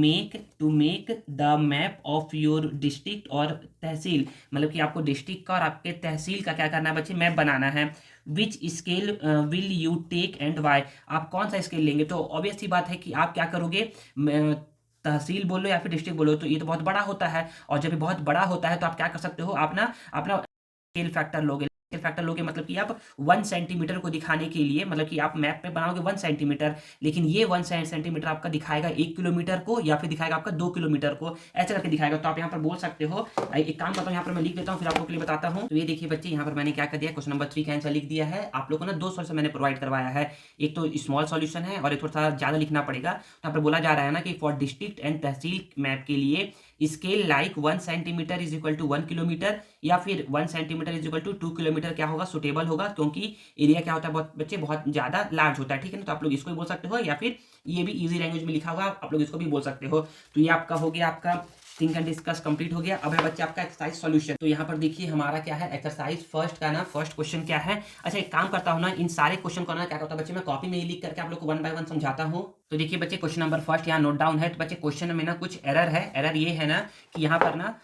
make the map of your district और तहसील, मतलब कि आपको डिस्ट्रिक्ट का और आपके तहसील का क्या करना है बच्चे, मैप बनाना है। Which scale will you take and why, आप कौन सा स्केल लेंगे। तो ऑब्वियस सी बात है कि आप क्या करोगे, तहसील बोलो या फिर डिस्ट्रिक्ट बोलो, तो ये तो बहुत बड़ा होता है, और जब ये बहुत बड़ा होता है तो आप क्या कर सकते हो, आप ना अपना स्केल फैक्टर लोगे। स्केल फैक्टर लोगे मतलब कि आप 1 सेंटीमीटर को दिखाने के लिए, मतलब कि आप मैप में बनाओगे 1 सेंटीमीटर, लेकिन ये 1 सेंटीमीटर आपका दिखाएगा 1 किलोमीटर को, या फिर दिखाएगा आपका 2 किलोमीटर को, ऐसे करके दिखाएगा। तो आप यहाँ पर बोल सकते हो, एक काम करता हूँ यहाँ पर मैं लिख देता हूँ, फिर आप लोग के लिए बताता हूँ। तो ये देखिए बच्चे, यहाँ पर मैंने क्या कर दिया, क्वेश्चन नंबर 3 का आंसर लिख दिया है। आप लोग को ना 2 सॉल्यूशन मैंने प्रोवाइड करवाया है, एक तो स्मॉल सॉल्यूशन है और एक थोड़ा सा ज़्यादा लिखना पड़ेगा। तो यहाँ पर बोला जा रहा है ना कि for district and tehsil map के लिए scale like 1 centimetre is equal to 1 kilometre, या फिर 1 centimetre is equal to 2 kilometre क्या होगा, सुटेबल होगा, क्योंकि एरिया क्या होता है, बहुत बच्चे बहुत ज़्यादा लार्ज होता है, ठीक है ना। तो आप लोग इसको भी बोल सकते हो, या फिर ये भी इजी लैंग्वेज में लिखा होगा, आप लोग इसको भी बोल सकते हो। तो ये आपका हो गया, आपका थिंक एंड डिस्कस कंप्लीट हो गया। अब है बच्चे आपका एक्सरसाइज सॉल्यूशन। तो यहाँ पर देखिए हमारा क्या है, एक्सरसाइज फर्स्ट का ना फर्स्ट क्वेश्चन क्या है। अच्छा एक काम करता हूँ ना, इन सारे क्वेश्चन को ना क्या करता हूँ बच्चे, मैं कॉपी में ही लिख करके आप लोग को 1 बाय 1 समझाता हूँ। तो देखिए बच्चे क्वेश्चन नंबर फर्स्ट यहाँ नोट डाउन है। तो बच्चे क्वेश्चन में ना कुछ एरर है, एरर ये है ना कि यहाँ पर ना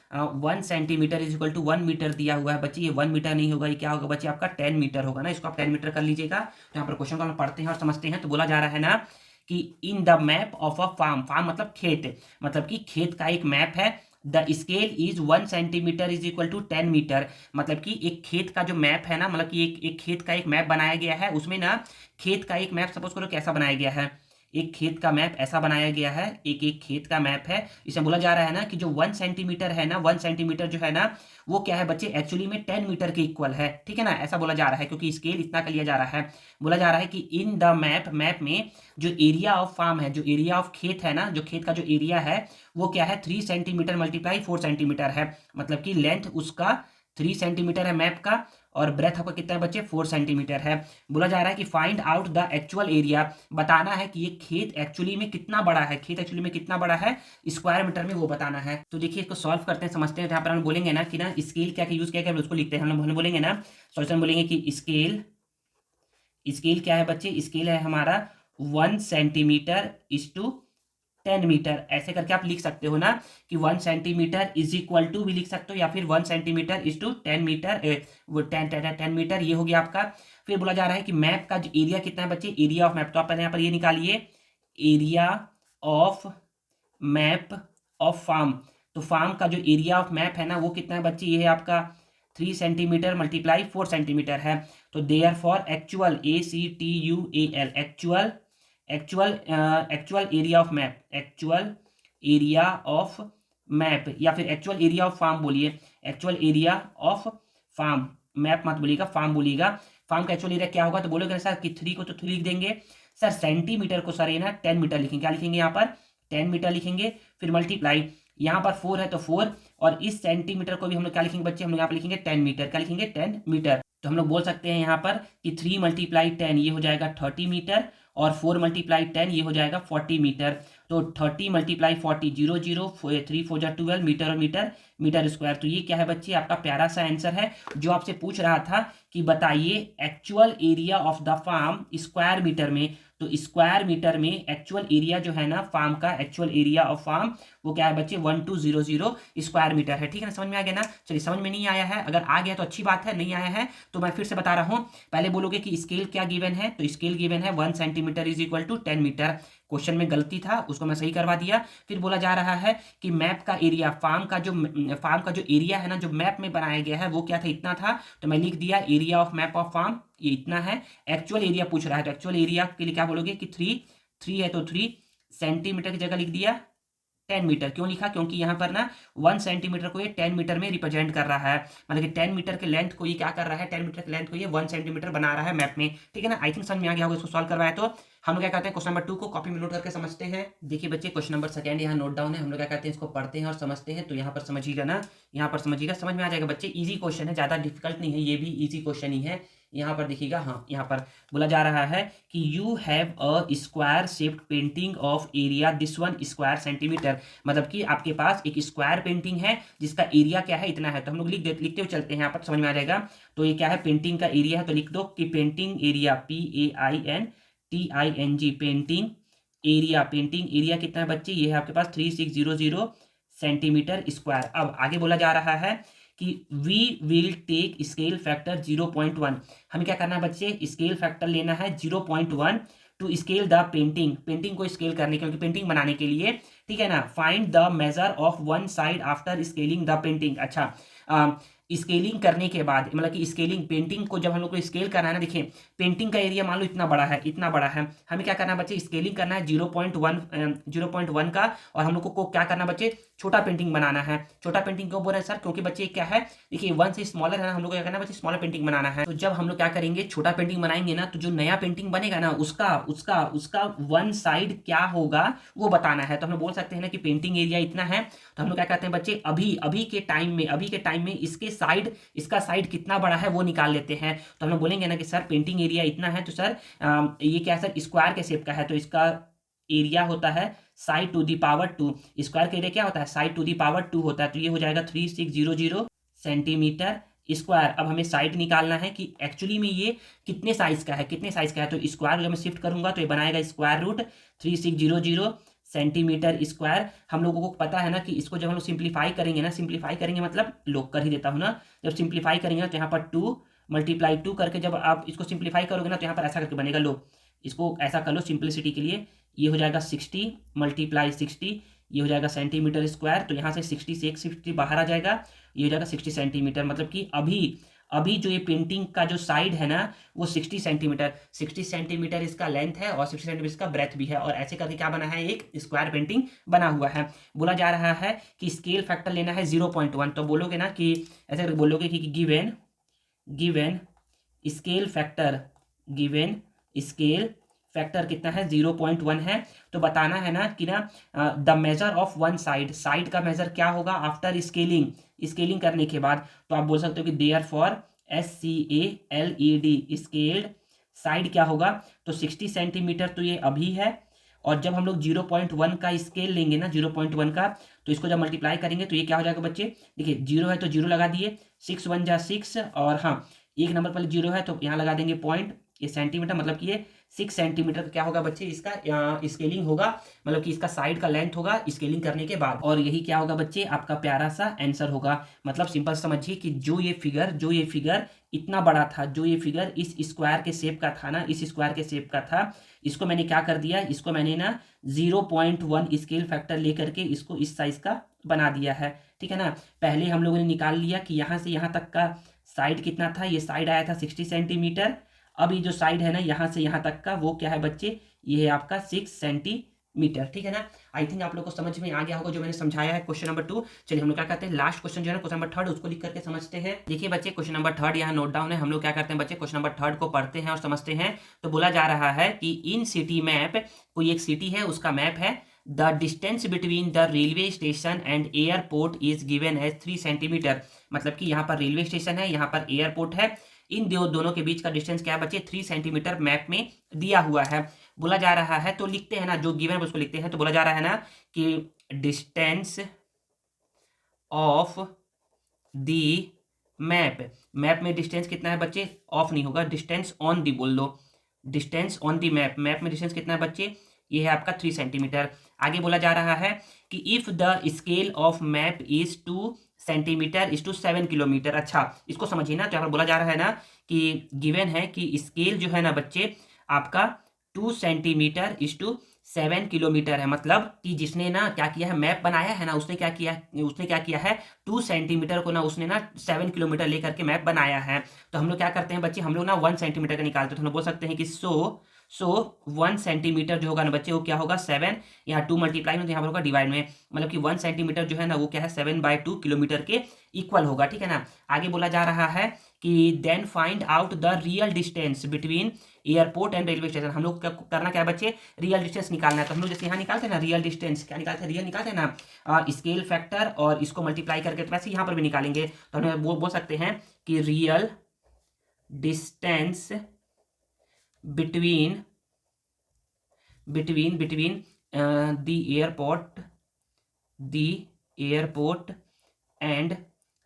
1 centimetre is equal to 1 metre दिया हुआ है बच्चे, ये 1 मीटर नहीं होगा, ये क्या होगा बच्चे आपका 10 मीटर होगा ना, इसको आप 10 मीटर कर लीजिएगा। तो यहाँ पर क्वेश्चन को हम पढ़ते हैं और समझते हैं। तो बोला जा रहा है ना कि in the map of a farm, farm मतलब खेत, मतलब कि खेत का एक मैप है, the scale is 1 centimetre is equal to 10 metre, मतलब कि एक खेत का जो मैप है ना, मतलब कि एक खेत का एक मैप बनाया गया है, उसमें ना खेत का एक मैप सपोज करो कैसा बनाया गया है, एक खेत का मैप ऐसा बनाया गया है, एक एक खेत का मैप है। इसमें बोला जा रहा है ना कि जो 1 सेंटीमीटर है ना, 1 सेंटीमीटर जो है ना वो क्या है बच्चे, एक्चुअली में 10 मीटर के इक्वल है, ठीक है ना, ऐसा बोला जा रहा है, क्योंकि स्केल इतना का लिया जा रहा है। बोला जा रहा है कि इन द मैप, मैप में जो एरिया ऑफ फार्म है, जो एरिया ऑफ खेत है ना, जो खेत का जो एरिया है वो क्या है, 3 सेंटीमीटर मल्टीप्लाई 4 सेंटीमीटर है, मतलब कि लेंथ उसका 3 सेंटीमीटर है मैप का, और ब्रेथ आपका कितना है बच्चे, 4 सेंटीमीटर है। बोला जा रहा है कि find out the actual area, बताना है कि ये खेत एक्चुअली में कितना बड़ा है, खेत एक्चुअली में कितना बड़ा है स्क्वायर मीटर में, वो बताना है। तो देखिए इसको सॉल्व करते हैं, समझते हैं। तो यहाँ पर हम बोलेंगे ना कि ना स्केल क्या यूज किया, हम उसको लिखते हैं, हम बोलेंगे ना सॉल्यूशन, बोलेंगे कि स्केल, स्केल क्या है बच्चे, स्केल है हमारा 1 सेंटीमीटर इज टू 10 मीटर, ऐसे करके आप लिख सकते हो ना कि 1 सेंटीमीटर इज इक्वल टू भी लिख सकते हो, या फिर 1 सेंटीमीटर इज टू 10 मीटर, वो 10 मीटर ये हो गया आपका। फिर बोला जा रहा है कि मैप का जो एरिया कितना है बच्चे, एरिया ऑफ मैप, तो आप पहले यहाँ पर ये निकालिए, area of map of farm. तो फार्म का जो एरिया ऑफ मैप है ना वो कितना है बच्चे, ये है आपका 3 सेंटीमीटर मल्टीप्लाई 4 सेंटीमीटर है। तो there for actual ACTUAL actual actual area of map, actual area of map, या फिर एक्चुअल एरिया ऑफ फार्म बोलिए, actual area of farm, map मत बोलिएगा, फार्म बोलिएगा। फार्म का एक्चुअल एरिया क्या होगा, तो बोलोगे सर कि 3 को तो 3 लिख देंगे सर, सेंटीमीटर को सर ये ना 10 मीटर लिखेंगे, क्या लिखेंगे यहाँ पर 10 मीटर लिखेंगे, फिर मल्टीप्लाई यहाँ पर 4 है तो 4, और इस सेंटीमीटर को भी हम लोग क्या लिखेंगे बच्चे, हम लोग यहाँ पर लिखेंगे 10 मीटर, क्या लिखेंगे 10 मीटर। तो हम लोग बोल सकते हैं यहाँ पर कि 3 × 10 ये हो जाएगा 30 मीटर, और 4 × 10 ये हो जाएगा 40 मीटर। तो 30 × 40 0 0 3 4 जा 12 मीटर, और मीटर मीटर स्क्वायर। तो ये क्या है बच्चे, आपका प्यारा सा आंसर है जो आपसे पूछ रहा था कि बताइए actual area of the farm square metre में। तो स्क्वायर मीटर में एक्चुअल एरिया जो है ना फार्म का, एक्चुअल एरिया ऑफ फार्म वो क्या है बच्चे 1200 स्क्वायर मीटर है। ठीक है ना, समझ में आ गया ना। चलिए, समझ में नहीं आया है, अगर आ गया तो अच्छी बात है, नहीं आया है तो मैं फिर से बता रहा हूँ। पहले बोलोगे कि स्केल क्या गिवन है, तो स्केल गिवन है 1 centimetre is equal to 10 metre. Question में गलती था, उसको मैं सही करवा दिया। फिर बोला जा रहा है कि मैप का एरिया, फार्म का जो एरिया है ना, जो मैप में बनाया गया है वो क्या था, इतना था। तो मैं लिख दिया area of map of farm ये इतना है। एक्चुअल एरिया पूछ रहा है, तो एक्चुअल एरिया के लिए क्या बोलोगे कि 3 है तो 3 सेंटीमीटर की जगह लिख दिया 10 मीटर। क्यों लिखा, क्योंकि यहाँ पर ना 1 सेंटीमीटर को ये 10 मीटर में रिप्रेजेंट कर रहा है, मतलब कि 10 मीटर के लेंथ को ये क्या कर रहा है, 10 मीटर के लेंथ को ये 1 सेंटीमीटर बना रहा है मैप में। ठीक है ना, आई थिंक समझ में आ गया होगा इसको सॉल्व करवाया। तो हम लोग क्या करते हैं, क्वेश्चन नंबर 2 को कॉपी में नोट करके समझते हैं। देखिए बच्चे, क्वेश्चन नंबर 2 यहाँ नोट डाउन है, हम लोग क्या करते हैं इसको पढ़ते हैं और समझते हैं। तो यहाँ पर समझिएगा ना, यहाँ पर समझिएगा, समझ में आ जाएगा बच्चे। इजी क्वेश्चन है, ज़्यादा डिफिकल्ट नहीं है, ये भी इजी क्वेश्चन ही है। यहाँ पर देखिएगा, हाँ यहाँ पर बोला जा रहा है कि you have a square shaped painting of area this 1 square centimetre. मतलब कि आपके पास एक स्क्वायर पेंटिंग है जिसका एरिया क्या है, इतना है। तो हम लोग लिखते हुए चलते हैं, यहाँ पर समझ में आ जाएगा। तो ये क्या है, पेंटिंग का एरिया है, तो लिख दो कि painting area PAINTING painting area, painting area कितना है बच्चे, ये है आपके पास 3600 सेंटीमीटर स्क्वायर। अब आगे बोला जा रहा है कि we will take scale factor 0.1। हमें क्या करना है बच्चे, स्केल फैक्टर लेना है 0.1 to scale the painting, painting को स्केल करने, क्योंकि पेंटिंग बनाने के लिए। ठीक है ना, find the measure of one side after scaling the painting. अच्छा, स्केलिंग करने के बाद, मतलब कि स्केलिंग, पेंटिंग को जब हम लोग को स्केल करना है ना, देखिए पेंटिंग का एरिया मान लो इतना बड़ा है, इतना बड़ा है, हमें क्या करना है बच्चे, स्केलिंग करना है 0.1 का, और हम लोग को क्या करना है बच्चे, छोटा पेंटिंग बनाना है। छोटा पेंटिंग क्यों बोल रहे हैं सर, क्योंकि बच्चे क्या है, देखिए 1 से स्मॉलर है ना, हम लोग को क्या करना है बच्चे, स्मॉलर पेंटिंग बनाना है। तो जब हम लोग क्या करेंगे, छोटा पेंटिंग बनाएंगे ना, तो जो नया पेंटिंग बनेगा ना, उसका उसका उसका 1 साइड क्या होगा वो बताना है। तो हम लोग बोल सकते हैं ना कि पेंटिंग एरिया इतना है, तो हम लोग क्या कहते हैं बच्चे, अभी के टाइम में इसका साइड कितना बड़ा है वो निकाल लेते हैं। तो हम लोग बोलेंगे ना कि सर पेंटिंग एरिया इतना है, तो सर ये क्या है सर, स्क्वायर के शेप का है, तो इसका एरिया होता है side to the power 2। Square का एरिया क्या होता है, साइड टू दी पावर 2 होता है। तो ये हो जाएगा 3600 सेंटीमीटर स्क्वायर। अब हमें साइड निकालना है कि एक्चुअली में ये कितने साइज का है, कितने साइज का है। तो स्क्वायर जब मैं शिफ्ट करूंगा तो ये बनाएगा स्क्वायर रूट 3600 सेंटीमीटर स्क्वायर। हम लोगों को पता है ना कि इसको जब हम लोग सिंप्लीफाई करेंगे ना, सिंप्लीफाई करेंगे मतलब लोग कर ही देता हूँ ना, जब सिंप्लीफाई करेंगे ना तो यहाँ पर 2 × 2 करके जब आप इसको सिंप्लीफाई करोगे ना, तो यहाँ पर ऐसा करके बनेगा, लो इसको ऐसा कर लो सिंप्लिसिटी के लिए, ये हो जाएगा 60 × 60, ये हो जाएगा सेंटीमीटर स्क्वायर। तो यहाँ से 60 से एक 60 बाहर आ जाएगा, ये हो जाएगा 60 सेंटीमीटर। मतलब कि अभी जो ये पेंटिंग का जो साइड है ना वो 60 सेंटीमीटर इसका लेंथ है, और 60 सेंटीमीटर इसका ब्रेथ भी है, और ऐसे करके क्या बना है, एक स्क्वायर पेंटिंग बना हुआ है। बोला जा रहा है कि स्केल फैक्टर लेना है 0.1। तो बोलोगे ना कि ऐसे बोलोगे कि गिवन स्केल फैक्टर कितना है, 0.1 है। तो बताना है ना कि ना the measure of one side का मेजर क्या होगा आफ्टर स्केलिंग करने के बाद। तो आप बोल सकते हो कि there for SCALED scaled side क्या होगा, तो 60 सेंटीमीटर तो ये अभी है, और जब हम लोग 0.1 का स्केल लेंगे ना, 0.1 का, तो इसको जब मल्टीप्लाई करेंगे तो ये क्या हो जाएगा बच्चे, देखिए 0 है तो 0 लगा दिए, 6 1 जा 6, और हाँ एक नंबर पर 0 है तो यहाँ लगा देंगे पॉइंट, ये सेंटीमीटर, मतलब कि ये 6 सेंटीमीटर का क्या होगा बच्चे, इसका स्केलिंग होगा, मतलब कि इसका साइड का लेंथ होगा स्केलिंग करने के बाद। और यही क्या होगा बच्चे, आपका प्यारा सा आंसर होगा। मतलब सिंपल समझिए कि जो ये फिगर इतना बड़ा था, जो ये फिगर इस स्क्वायर के शेप का था ना, इस स्क्वायर के शेप का था, इसको मैंने क्या कर दिया, इसको मैंने ना 0.1 स्केल फैक्टर लेकर के इसको इस साइज का बना दिया है। ठीक है ना, पहले हम लोगों ने निकाल लिया कि यहाँ से यहाँ तक का साइड कितना था, ये साइड आया था 60 सेंटीमीटर। अब ये जो साइड है ना यहाँ से यहाँ तक का, वो क्या है बच्चे, ये है आपका 6 सेंटीमीटर, ठीक है ना। आई थिंक आप लोग को समझ में आ गया होगा जो मैंने समझाया है क्वेश्चन नंबर 2। चलिए हम लोग क्या करते हैं, लास्ट क्वेश्चन जो है ना क्वेश्चन नंबर 3 उसको लिख करके समझते हैं। देखिए बच्चे क्वेश्चन नंबर 3 यहाँ नोट डाउन है। हम लोग क्या करते हैं बच्चे, क्वेश्चन नंबर 3 को पढ़ते हैं और समझते हैं। तो बोला जा रहा है कि इन सिटी मैप, कोई एक सिटी है उसका मैप है, the distance between the railway station and airport is given as 3 centimetre. मतलब कि यहाँ पर रेलवे स्टेशन है, यहाँ पर एयरपोर्ट है, इन दोनों के बीच का डिस्टेंस क्या है बच्चे, 3 सेंटीमीटर मैप में दिया हुआ है। बोला जा रहा है, तो लिखते हैं ना, जो गिवन है उसको लिखते हैं। तो बोला जा रहा है ना कि distance of the map, map में डिस्टेंस कितना है बच्चे, ऑफ नहीं होगा, डिस्टेंस ऑन दी बोल दो, distance on the map, map में डिस्टेंस कितना है बच्चे, ये है आपका 3 सेंटीमीटर। आगे बोला जा रहा है कि if the scale of map is 2 centimetre is to 7 kilometre. अच्छा इसको समझिए ना, तो यहाँ पर बोला जा रहा है ना कि गिवन है कि स्केल जो है ना बच्चे आपका 2 सेंटीमीटर इज टू 7 किलोमीटर है। मतलब कि जिसने ना क्या किया है, मैप बनाया है ना, उसने क्या किया है 2 सेंटीमीटर को ना उसने ना 7 किलोमीटर लेकर के मैप बनाया है। तो हम लोग क्या करते हैं बच्चे, हम लोग ना 1 सेंटीमीटर का निकालते हैं। तो हम लोग बोल सकते हैं कि सो 1 सेंटीमीटर जो होगा ना बच्चे, वो क्या होगा 7, यहाँ 2 मल्टीप्लाई में, तो यहाँ पर होगा डिवाइड में, मतलब कि 1 सेंटीमीटर जो है ना वो क्या है 7/2 किलोमीटर के इक्वल होगा, ठीक है ना। आगे बोला जा रहा है कि then find out the real distance between airport and railway station. हम लोग करना क्या है बच्चे, रियल डिस्टेंस निकालना है। तो हम लोग जैसे यहाँ निकालते हैं ना रियल डिस्टेंस, क्या निकालते हैं, रियल निकालते हैं ना, स्केल फैक्टर और इसको मल्टीप्लाई करके, तो वैसे यहाँ पर भी निकालेंगे। तो हम बोल सकते हैं कि real distance between the airport and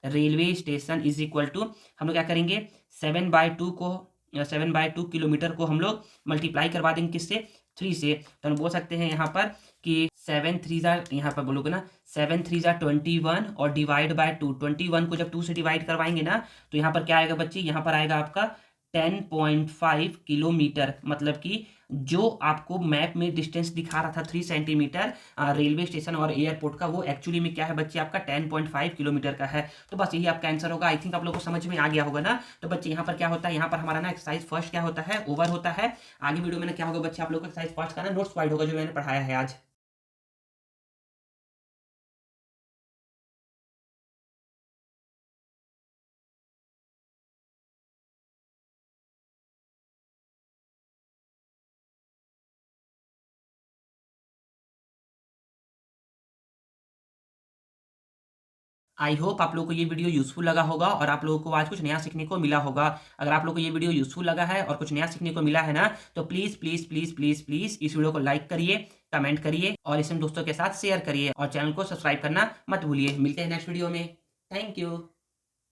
railway station is equal to, हम लोग क्या करेंगे 7/2 किलोमीटर को हम लोग मल्टीप्लाई करवा देंगे किससे, 3 से। तो हम बोल सकते हैं यहाँ पर कि 7 3 यहाँ पर बोलोगे ना 7 3 21 और डिवाइड बाय 2, 21 को जब 2 से डिवाइड करवाएंगे ना तो यहाँ पर क्या आएगा बच्चे, यहाँ पर आएगा आपका 10.5 किलोमीटर। मतलब कि जो आपको मैप में डिस्टेंस दिखा रहा था 3 सेंटीमीटर रेलवे स्टेशन और एयरपोर्ट का, वो एक्चुअली में क्या है बच्चे आपका 10.5 किलोमीटर का है। तो बस यही आपका आंसर होगा। आई थिंक आप लोगों को समझ में आ गया होगा ना। तो बच्चे यहाँ पर क्या होता है, यहाँ पर हमारा ना एक्सरसाइज फर्स्ट क्या होता है, ओवर होता है। आगे वीडियो में क्या होगा बच्चे, आप लोग को एक्सरसाइज फर्स्ट का ना नोट्स प्रोवाइड होगा जो मैंने पढ़ाया है आज। आई होप आप लोगों को ये वीडियो यूज़फुल लगा होगा और आप लोगों को आज कुछ नया सीखने को मिला होगा। अगर आप लोगों को ये वीडियो यूज़फुल लगा है और कुछ नया सीखने को मिला है ना, तो please please please please please इस वीडियो को लाइक करिए, कमेंट करिए और इसे दोस्तों के साथ शेयर करिए और चैनल को सब्सक्राइब करना मत भूलिए। मिलते हैं नेक्स्ट वीडियो में। Thank you.